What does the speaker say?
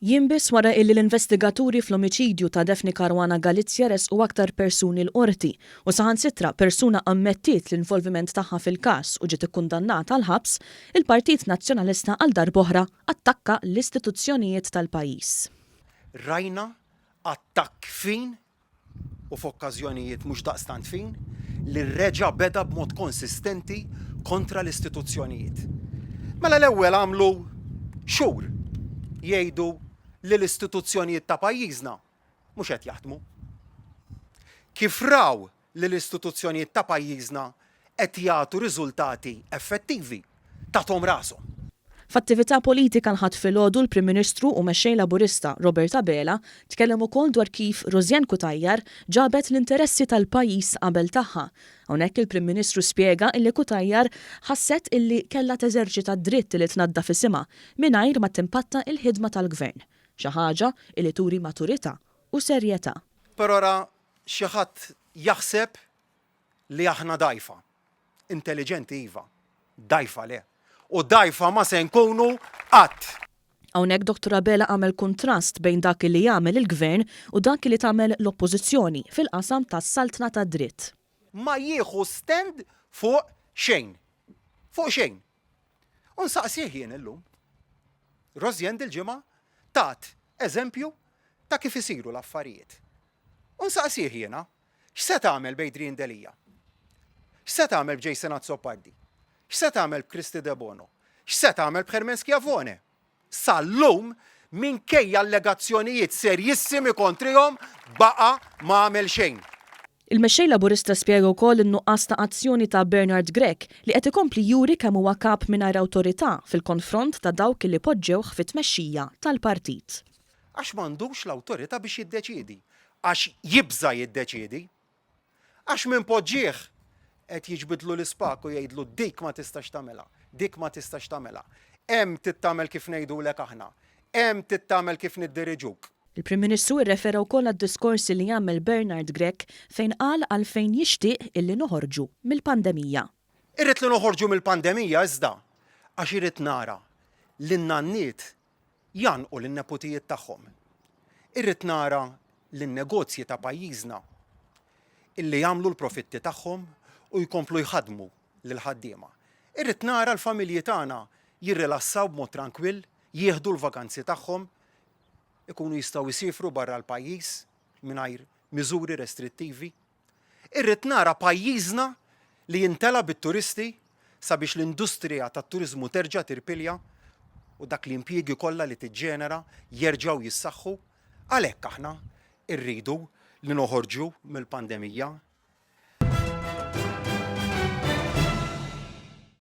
Jinbis wara illi l-investigaturi fl-omiċidju ta' Daphne Caruana Galizia resqu aktar persuni l-Qorti u saħansitra persuna ammettiet l-involviment tagħha fil-każ u ġiet ikkundannata l-ħabs, il-Partit Nazzjonalista għal darb'oħra attakka l-istituzzjonijiet tal-pajjiż. Rajna attakk fin u f'okkażjonijiet mhux daqstant fin li reġa' beda b'mod konsistenti kontra l-istituzzjonijiet. Mela l-ewwel għamlu xhur jgħidu li l-istituzzjonijiet ta' pajjiżna mhux qed jaħdmu. Kif raw li l-istituzzjonijiet ta' pajjiżna qed jagħtu riżultati effettivi tagħhom rashom. F'attività politika nħadd filgħodu l-Prim Ministru u mexxej Laburista tkellem ukoll dwar kif Rożjan Kutajjar ġabet l-interessi tal-pajjiż qabel tagħha. Hawnhekk il-Prim Ministru spjega illi Kutajjar ħasset illi kellha teżerċita d-dritt li tnaddaf isimha mingħajr ma timpatta l-ħidma tal-Gvern, xi ħaġa li turi maturità u serjetà. Però ora xi ħadd jaħseb li aħna dajfa. Intelligenti iva, dajfa le. U dajfa ma se nkunu qatt. Hawnhekk Dr. Abela għamel kontrast bejn dak li jagħmel il-Gvern u dak li tagħmel l-Oppożizzjoni fil-qasam tas-saltna tad-dritt. Ma jieħu stand fuq xejn. Fuq xejn. U nsaqsih jien illum. Rożjan dil-ġimgħa tat eżempju ta' kif isiru l-affarijiet. U nsaqsih jiena, x'se tagħmel bejn Delija? X'se tagħmel b'Jason Azzopardi? X'se tagħmel b'Kristi De Bono? X'se tagħmel b'Hermen Schiavone? Sal-lum minkejja allegazzjonijiet serjissimi kontrihom baqa' ma għamel xejn. Il-mexxej Laburista spjega wkoll in-nuqqas ta' azzjoni ta' Bernard Grech li qed ikompli juri kemm huwa kap mingħajr awtorità fil-konfront ta' dawk li poġġewh fit-tmexxija tal-Partit. Għax m'għandux l-awtorità biex jiddeċiedi, għax jibża jiddeċiedi, għax minn poġġieħ qed jiġbidlu l-ispak u jgħidlu dik ma tistax tagħmilha, dik ma tistax tagħmilha. Hemm tittamel kif ngħidulek aħna, hemm tittamel kif niddiriġuk. Il-Prim Ministru rrefera wkoll għad-diskorsi li jagħmel Bernard Grech fejn qal għalfejn jixtieq illi noħorġu mill-pandemija. Irrid li noħorġu mill-pandemija iżda għax irid nara li n-nanniet janqu lin-neputijiet tagħhom. Irrid nara lin-negozji ta' pajjiżna illi jagħmlu l-profitti tagħhom u jkomplu jħadmu lil-ħaddiema. Irrid nara l-familji tagħna jirrilassaw b'mod tranquill, jieħdu l-vakanzi tagħhom, ikunu jistgħu jsifru barra l-pajjiż mingħajr miżuri restrittivi. Irrid nara pajjiżna li jintela bit-turisti sabiex l-industrija tat-turiżmu terġa' tirpilja u dak l-impjiegi kollha li tiġġenera jerġgħu jissaħħu. Għalhekk aħna rridu li noħorġu mill-pandemija